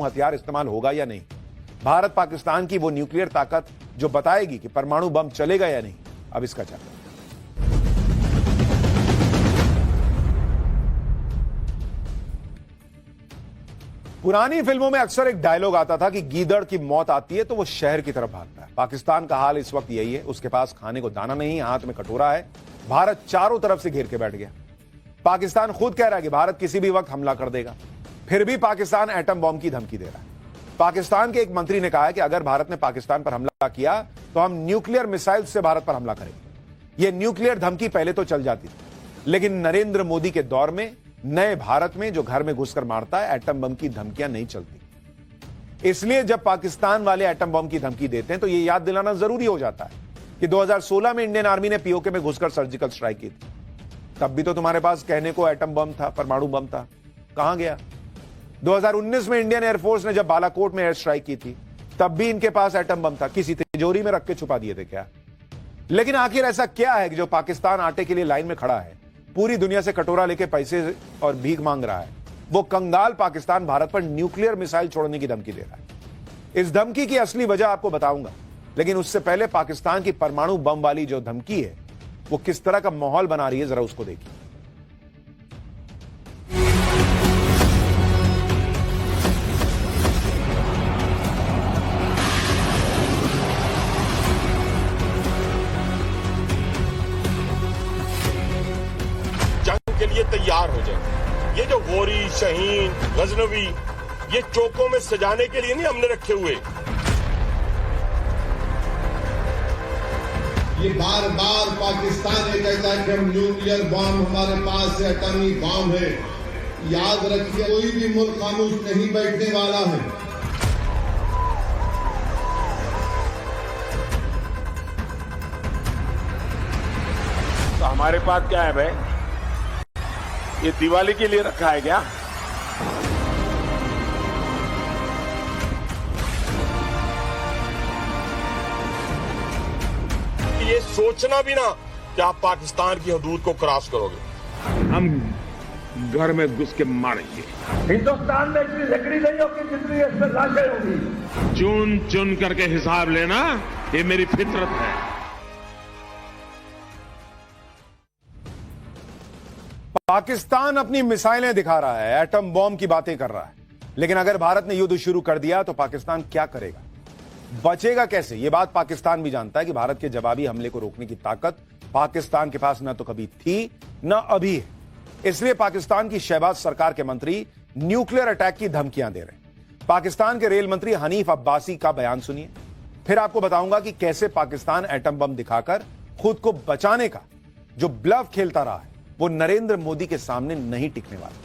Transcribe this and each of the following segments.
हथियार इस्तेमाल होगा या नहीं। भारत पाकिस्तान की वो न्यूक्लियर ताकत जो बताएगी कि परमाणु बम चलेगा या नहीं, अब इसका चैप्टर। पुरानी फिल्मों में अक्सर एक डायलॉग आता था कि गीदड़ की मौत आती है तो वो शहर की तरफ भागता है। पाकिस्तान का हाल इस वक्त यही है। उसके पास खाने को दाना नहीं, हाथ में कटोरा है। भारत चारों तरफ से घेर के बैठ गया। पाकिस्तान खुद कह रहा है कि भारत किसी भी वक्त हमला कर देगा, फिर भी पाकिस्तान एटम बॉम्ब की धमकी दे रहा है। पाकिस्तान के एक मंत्री ने कहा है कि अगर भारत ने पाकिस्तान पर हमला किया तो हम न्यूक्लियर मिसाइल से भारत पर हमला करेंगे। यह न्यूक्लियर धमकी पहले तो चल जाती थी, लेकिन नरेंद्र मोदी के दौर में, नए भारत में जो घर में घुसकर मारता है, एटम बम की धमकियां नहीं चलती। इसलिए जब पाकिस्तान वाले एटम बम की धमकी देते हैं तो यह याद दिलाना जरूरी हो जाता है कि 2016 में इंडियन आर्मी ने पीओके में घुसकर सर्जिकल स्ट्राइक की थी। तब भी तो तुम्हारे पास कहने को एटम बम था, परमाणु बम था, कहां गया? 2019 में इंडियन एयरफोर्स ने जब बालाकोट में एयर स्ट्राइक की थी, तब भी इनके पास एटम बम था, किसी तिजोरी में रख के छुपा दिए थे क्या? लेकिन आखिर ऐसा क्या है कि जो पाकिस्तान आटे के लिए लाइन में खड़ा है, पूरी दुनिया से कटोरा लेके पैसे और भीख मांग रहा है, वो कंगाल पाकिस्तान भारत पर न्यूक्लियर मिसाइल छोड़ने की धमकी दे रहा है। इस धमकी की असली वजह आपको बताऊंगा, लेकिन उससे पहले पाकिस्तान की परमाणु बम वाली जो धमकी है वो किस तरह का माहौल बना रही है, जरा उसको देखिए। जंग के लिए तैयार हो जाए। ये जो गोरी, शहीन, गजनवी, ये चौकों में सजाने के लिए नहीं हमने रखे हुए। ये बार बार पाकिस्तान ये कहता है कि हम न्यूक्लियर बॉम्ब, हमारे पास एटॉमिक बॉम्ब है। याद रखिए, कोई भी मुल्क खामोश नहीं बैठने वाला है। तो हमारे पास क्या है भाई? ये दिवाली के लिए रखा है क्या? ये सोचना भी ना कि आप पाकिस्तान की हदूद को क्रॉस करोगे। हम घर में घुस के मारेंगे। हिंदुस्तान में इतनी लकड़ी नहीं होगी जितनी इसमें लाशें होंगी। चुन चुन करके हिसाब लेना, ये मेरी फितरत है। पाकिस्तान अपनी मिसाइलें दिखा रहा है, एटम बॉम्ब की बातें कर रहा है, लेकिन अगर भारत ने युद्ध शुरू कर दिया तो पाकिस्तान क्या करेगा, बचेगा कैसे? यह बात पाकिस्तान भी जानता है कि भारत के जवाबी हमले को रोकने की ताकत पाकिस्तान के पास न तो कभी थी न अभी है। इसलिए पाकिस्तान की शहबाज सरकार के मंत्री न्यूक्लियर अटैक की धमकियां दे रहे हैं। पाकिस्तान के रेल मंत्री हनीफ अब्बासी का बयान सुनिए, फिर आपको बताऊंगा कि कैसे पाकिस्तान एटम बम दिखाकर खुद को बचाने का जो ब्लफ खेलता रहा है वो नरेंद्र मोदी के सामने नहीं टिकने वाला।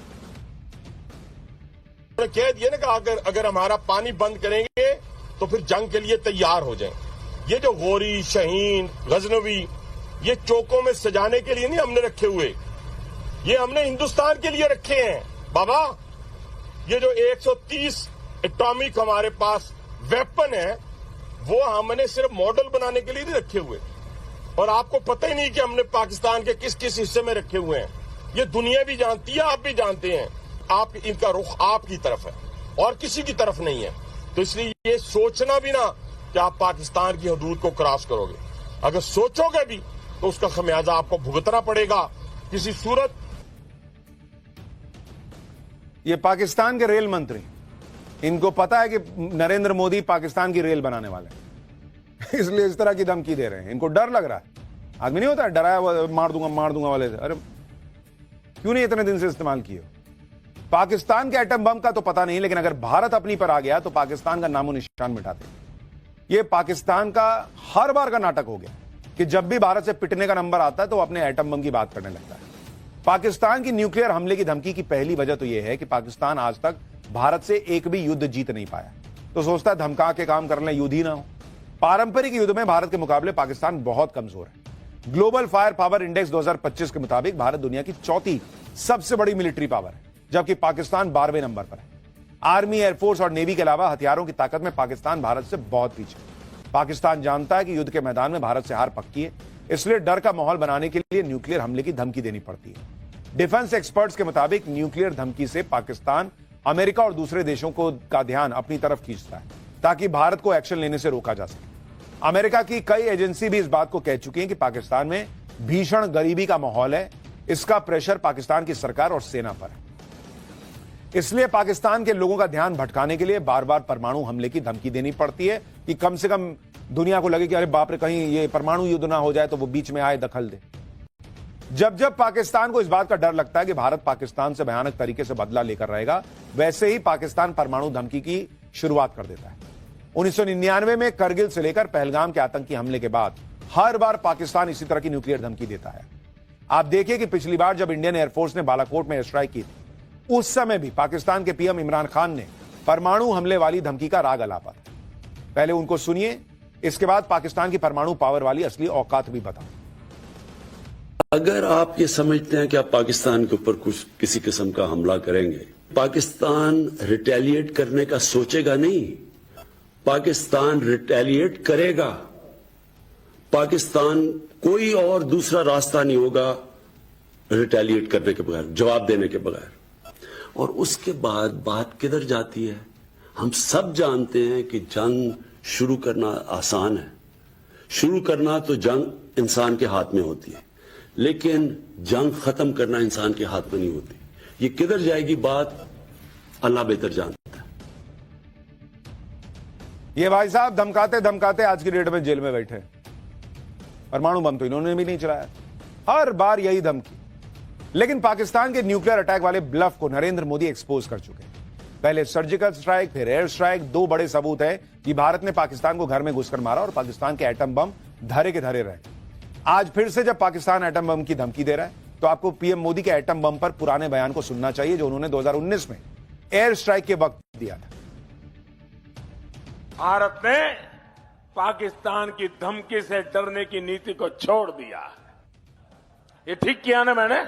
कह दिया ना कि अगर हमारा पानी बंद करेंगे तो फिर जंग के लिए तैयार हो जाएं। ये जो गोरी, शहीन, गजनवी, ये चौकों में सजाने के लिए नहीं हमने रखे हुए, ये हमने हिंदुस्तान के लिए रखे हैं बाबा। ये जो 130 एटॉमिक हमारे पास वेपन है, वो हमने सिर्फ मॉडल बनाने के लिए नहीं रखे हुए, और आपको पता ही नहीं कि हमने पाकिस्तान के किस किस हिस्से में रखे हुए हैं। ये दुनिया भी जानती है, आप भी जानते हैं। आप इनका रुख आपकी तरफ है और किसी की तरफ नहीं है। तो इसलिए ये सोचना भी ना कि आप पाकिस्तान की हदूद को क्रॉस करोगे। अगर सोचोगे भी तो उसका खमियाजा आपको भुगतना पड़ेगा किसी सूरत। ये पाकिस्तान के रेल मंत्री, इनको पता है कि नरेंद्र मोदी पाकिस्तान की रेल बनाने वाले हैं, इसलिए इस तरह की धमकी दे रहे हैं। इनको डर लग रहा है। आदमी नहीं होता डराया मार दूंगा वाले से। अरे क्यों नहीं इतने दिन से इस्तेमाल किए? पाकिस्तान के एटम बम का तो पता नहीं, लेकिन अगर भारत अपनी पर आ गया तो पाकिस्तान का नामो निशान मिटा देगा। यह पाकिस्तान का हर बार का नाटक हो गया कि जब भी भारत से पिटने का नंबर आता है तो अपने एटम बम की बात करने लगता है। पाकिस्तान की न्यूक्लियर हमले की धमकी की पहली वजह तो यह है कि पाकिस्तान आज तक भारत से एक भी युद्ध जीत नहीं पाया, तो सोचता है धमका के काम कर लें, युद्ध ही ना हो। पारंपरिक युद्ध में भारत के मुकाबले पाकिस्तान बहुत कमजोर है। ग्लोबल फायर पावर इंडेक्स 2025 के मुताबिक भारत दुनिया की चौथी सबसे बड़ी मिलिट्री पावर है, जबकि पाकिस्तान 12वें नंबर पर है। आर्मी, एयरफोर्स और नेवी के अलावा हथियारों की ताकत में पाकिस्तान भारत से बहुत पीछे है। पाकिस्तान जानता है कि युद्ध के मैदान में भारत से हार पक्की है, इसलिए डर का माहौल बनाने के लिए न्यूक्लियर हमले की धमकी देनी पड़ती है। डिफेंस एक्सपर्ट्स के मुताबिक न्यूक्लियर धमकी से पाकिस्तान अमेरिका और दूसरे देशों का ध्यान अपनी तरफ खींचता है ताकि भारत को एक्शन लेने से रोका जा सके। अमेरिका की कई एजेंसी भी इस बात को कह चुकी हैं कि पाकिस्तान में भीषण गरीबी का माहौल है। इसका प्रेशर पाकिस्तान की सरकार और सेना पर है। इसलिए पाकिस्तान के लोगों का ध्यान भटकाने के लिए बार बार परमाणु हमले की धमकी देनी पड़ती है कि कम से कम दुनिया को लगे कि अरे बाप रे, कहीं ये परमाणु युद्ध ना हो जाए तो वो बीच में आए, दखल दे। जब जब पाकिस्तान को इस बात का डर लगता है कि भारत पाकिस्तान से भयानक तरीके से बदला लेकर रहेगा, वैसे ही पाकिस्तान परमाणु धमकी की शुरुआत कर देता है। 1999 में करगिल से लेकर पहलगाम के आतंकी हमले के बाद हर बार पाकिस्तान इसी तरह की न्यूक्लियर धमकी देता है। आप देखिए कि पिछली बार जब इंडियन एयरफोर्स ने बालाकोट में एयर स्ट्राइक की थी, उस समय भी पाकिस्तान के पीएम इमरान खान ने परमाणु हमले वाली धमकी का राग अलापा था। पहले उनको सुनिए, इसके बाद पाकिस्तान की परमाणु पावर वाली असली औकात भी बताऊं। अगर आप ये समझते हैं कि आप पाकिस्तान के ऊपर कुछ किसी किस्म का हमला करेंगे, पाकिस्तान रिटेलिएट करने का सोचेगा नहीं, पाकिस्तान रिटेलिएट करेगा। पाकिस्तान कोई और दूसरा रास्ता नहीं होगा रिटेलिएट करने के बगैर, जवाब देने के बगैर। और उसके बाद बात किधर जाती है? हम सब जानते हैं कि जंग शुरू करना आसान है। शुरू करना तो जंग इंसान के हाथ में होती है, लेकिन जंग खत्म करना इंसान के हाथ में नहीं होती। ये किधर जाएगी बात अल्लाह बेहतर जानता है। ये भाई साहब धमकाते धमकाते आज की डेट में जेल में बैठे। परमाणु बम तो इन्होंने भी नहीं चलाया, हर बार यही धमकी। लेकिन पाकिस्तान के न्यूक्लियर अटैक वाले ब्लफ को नरेंद्र मोदी एक्सपोज कर चुके हैं। पहले सर्जिकल स्ट्राइक, फिर एयर स्ट्राइक। दो बड़े सबूत है कि भारत ने पाकिस्तान को घर में घुसकर मारा और पाकिस्तान के एटम बम धरे के धरे रहे। आज फिर से जब पाकिस्तान एटम बम की धमकी दे रहा है, तो आपको पीएम मोदी के एटम बम पर पुराने बयान को सुनना चाहिए जो उन्होंने 2019 में एयर स्ट्राइक के वक्त दिया था। भारत ने पाकिस्तान की धमकी से डरने की नीति को छोड़ दिया। ये ठीक किया ना मैंने?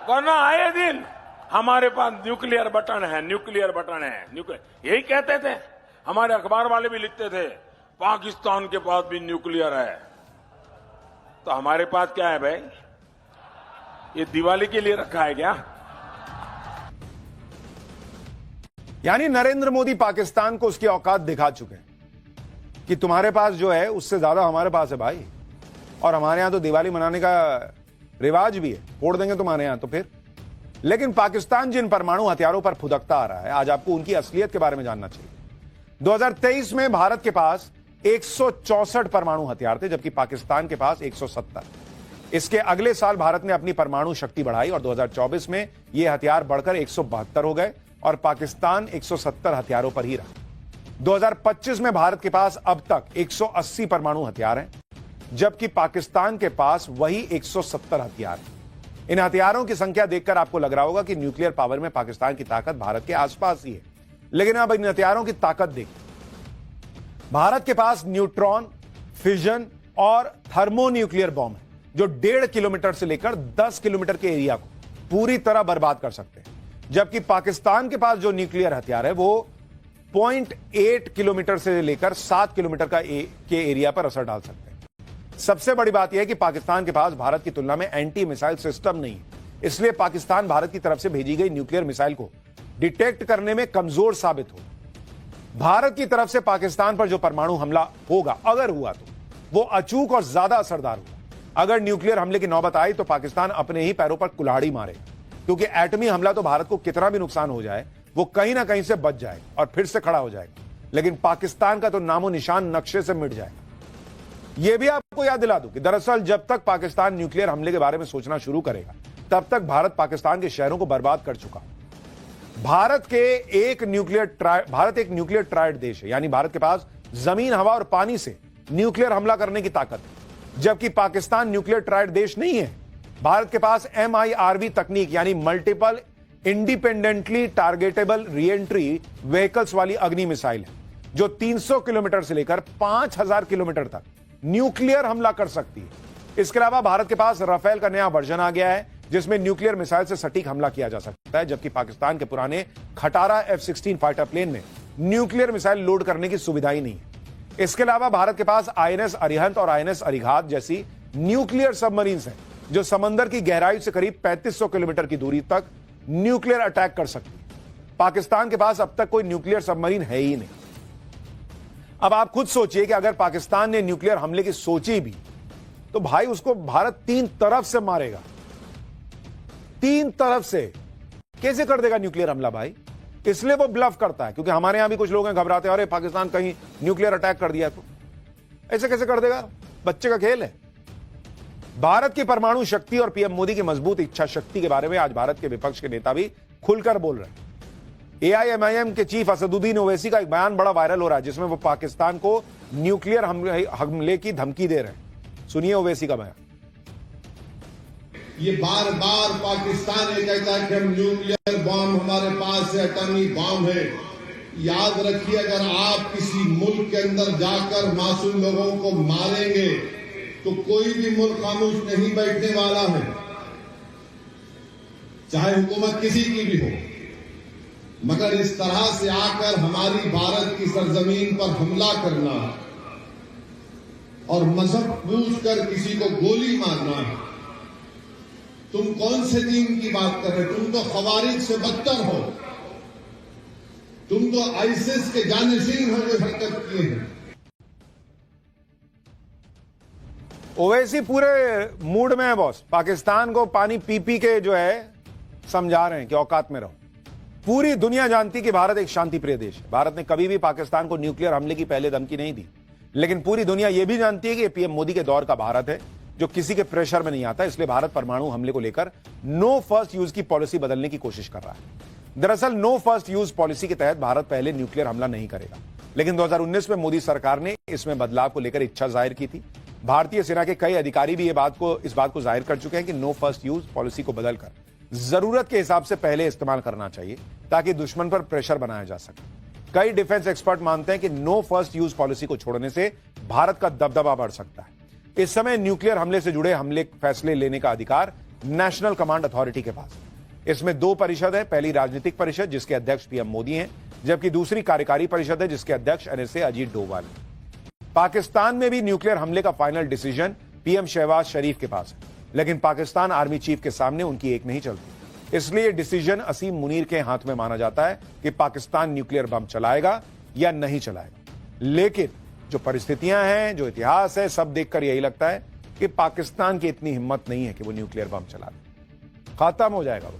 वरना आए दिन हमारे पास न्यूक्लियर बटन है, न्यूक्लियर बटन है, न्यूक्लियर, यही कहते थे। हमारे अखबार वाले भी लिखते थे पाकिस्तान के पास भी न्यूक्लियर है। तो हमारे पास क्या है भाई? ये दिवाली के लिए रखा है क्या? यानी नरेंद्र मोदी पाकिस्तान को उसकी औकात दिखा चुके हैं कि तुम्हारे पास जो है उससे ज्यादा हमारे पास है भाई। और हमारे यहां तो दिवाली मनाने का रिवाज भी है, फोड़ देंगे तुम्हारे यहां तो फिर। लेकिन पाकिस्तान जिन परमाणु हथियारों पर फुदकता आ रहा है, आज आपको उनकी असलियत के बारे में जानना चाहिए। 2023 में भारत के पास 164 परमाणु हथियार थे, जबकि पाकिस्तान के पास 170। इसके अगले साल भारत ने अपनी परमाणु शक्ति बढ़ाई और 2024 में यह हथियार बढ़कर 172 हो गए और पाकिस्तान 170 हथियारों पर ही रहा। 2025 में भारत के पास अब तक 180 परमाणु हथियार हैं, जबकि पाकिस्तान के पास वही 170 हथियार हैं। इन हथियारों की संख्या देखकर आपको लग रहा होगा कि न्यूक्लियर पावर में पाकिस्तान की ताकत भारत के आसपास ही है, लेकिन अब इन हथियारों की ताकत देखिए। भारत के पास न्यूट्रॉन, फिजन और थर्मोन्यूक्लियर बॉम्ब है जो 1.5 किलोमीटर से लेकर 10 किलोमीटर के एरिया को पूरी तरह बर्बाद कर सकते हैं, जबकि पाकिस्तान के पास जो न्यूक्लियर हथियार है वो 0.8 किलोमीटर से लेकर 7 किलोमीटर के एरिया पर असर डाल सकते हैं। सबसे बड़ी बात यह है कि पाकिस्तान के पास भारत की तुलना में एंटी मिसाइल सिस्टम नहीं है, इसलिए पाकिस्तान भारत की तरफ से भेजी गई न्यूक्लियर मिसाइल को डिटेक्ट करने में कमजोर साबित हो। भारत की तरफ से पाकिस्तान पर जो परमाणु हमला होगा, अगर हुआ तो वो अचूक और ज्यादा असरदार होगा। अगर न्यूक्लियर हमले की नौबत आई तो पाकिस्तान अपने ही पैरों पर कुल्हाड़ी मारेगा, क्योंकि एटमी हमला तो भारत को कितना भी नुकसान हो जाए वो कहीं ना कहीं से बच जाएगा और फिर से खड़ा हो जाएगा, लेकिन पाकिस्तान का तो नामो निशान नक्शे से मिट जाएगा। यह भी आपको याद दिला दूं कि दरअसल जब तक पाकिस्तान न्यूक्लियर हमले के बारे में सोचना शुरू करेगा, तब तक भारत पाकिस्तान के शहरों को बर्बाद कर चुका। भारत एक न्यूक्लियर ट्रायड देश है, यानी भारत के पास जमीन, हवा और पानी से न्यूक्लियर हमला करने की ताकत है, जबकि पाकिस्तान न्यूक्लियर ट्रायड देश नहीं है। भारत के पास MIRV तकनीक यानी multiple independently targetable re-entry vehicles वाली अग्नि मिसाइल है, जो 300 किलोमीटर से लेकर 5000 किलोमीटर तक न्यूक्लियर हमला कर सकती है। इसके अलावा भारत के पास राफेल का नया वर्जन आ गया है, जिसमें न्यूक्लियर मिसाइल से सटीक हमला किया जा सकता है, जबकि पाकिस्तान के पुराने खटारा F-16 फाइटर प्लेन में न्यूक्लियर मिसाइल लोड करने की सुविधा ही नहीं है। इसके अलावा भारत के पास INS अरिहंत और INS अरिघात जैसी न्यूक्लियर सबमरीन्स हैं, जो समंदर की गहराई से करीब 3500 किलोमीटर की दूरी तक न्यूक्लियर अटैक कर सकती है। पाकिस्तान के पास अब तक कोई न्यूक्लियर सबमरीन है ही नहीं। अब आप खुद सोचिए कि अगर पाकिस्तान ने न्यूक्लियर हमले की सोची भी तो भाई उसको भारत 3 तरफ से मारेगा। 3 तरफ से कैसे कर देगा न्यूक्लियर हमला भाई? इसलिए वो ब्लफ करता है, क्योंकि हमारे यहां भी कुछ लोग हैं घबराते हैं, अरे पाकिस्तान कहीं न्यूक्लियर अटैक कर दिया तो ऐसे कैसे कर देगा? बच्चे का खेल है। भारत की परमाणु शक्ति और पीएम मोदी की मजबूत इच्छा शक्ति के बारे में आज भारत के विपक्ष के नेता भी खुलकर बोल रहे हैं। एआईएमआईएम के चीफ असदुद्दीन ओवैसी का एक बयान बड़ा वायरल हो रहा है, जिसमें वो पाकिस्तान को न्यूक्लियर हमले की धमकी दे रहे हैं। सुनिए ओवैसी का बयान। ये बार बार पाकिस्तान ये कहता है कि हम न्यूक्लियर बॉम्ब हमारे पास है, एटॉमिक बॉम्ब है। याद रखिए, अगर आप किसी मुल्क के अंदर जाकर मासूम लोगों को मारेंगे तो कोई भी मुल्क खामोश नहीं बैठने वाला है, चाहे हुकूमत किसी की भी हो। मगर इस तरह से आकर हमारी भारत की सरजमीन पर हमला करना और मजहब पूछकर किसी को गोली मारना, तुम कौन से दीन की बात कर रहे हो? तुम तो खवारिज से बदतर हो, तुम तो आईसिस के जानिशीन हो जो हरकत किए हैं। ओवैसी पूरे मूड में है बॉस। पाकिस्तान को पानी पी पी के जो है समझा रहे हैं कि औकात में रहो। पूरी दुनिया जानती कि भारत एक शांति प्रिय देश है। भारत ने कभी भी पाकिस्तान को न्यूक्लियर हमले की पहले धमकी नहीं दी, लेकिन पूरी दुनिया यह भी जानती है कि पीएम मोदी के दौर का भारत है जो किसी के प्रेशर में नहीं आता। इसलिए भारत परमाणु हमले को लेकर नो फर्स्ट यूज की पॉलिसी बदलने की कोशिश कर रहा है। दरअसल नो फर्स्ट यूज पॉलिसी के तहत भारत पहले न्यूक्लियर हमला नहीं करेगा, लेकिन 2019 में मोदी सरकार ने इसमें बदलाव को लेकर इच्छा जाहिर की थी। भारतीय सेना के कई अधिकारी भी इस बात को जाहिर कर चुके हैं कि नो फर्स्ट यूज पॉलिसी को बदलकर जरूरत के हिसाब से पहले इस्तेमाल करना चाहिए ताकि दुश्मन पर प्रेशर बनाया जा सके। कई डिफेंस एक्सपर्ट मानते हैं कि नो फर्स्ट यूज पॉलिसी को छोड़ने से भारत का दबदबा बढ़ सकता है। इस समय न्यूक्लियर हमले से जुड़े फैसले लेने का अधिकार नेशनल कमांड अथॉरिटी के पास है। इसमें 2 परिषद है। पहली राजनीतिक परिषद जिसके अध्यक्ष पीएम मोदी हैं, जबकि दूसरी कार्यकारी परिषद है जिसके अध्यक्ष एनएसए अजीत डोभाल है। पाकिस्तान में भी न्यूक्लियर हमले का फाइनल डिसीजन पीएम शहबाज शरीफ के पास है, लेकिन पाकिस्तान आर्मी चीफ के सामने उनकी एक नहीं चलती। इसलिए डिसीजन असीम मुनीर के हाथ में माना जाता है कि पाकिस्तान न्यूक्लियर बम चलाएगा या नहीं चलाएगा। लेकिन जो परिस्थितियां हैं, जो इतिहास है, सब देखकर यही लगता है कि पाकिस्तान की इतनी हिम्मत नहीं है कि वो न्यूक्लियर बम चला दे। खत्म हो जाएगा वो।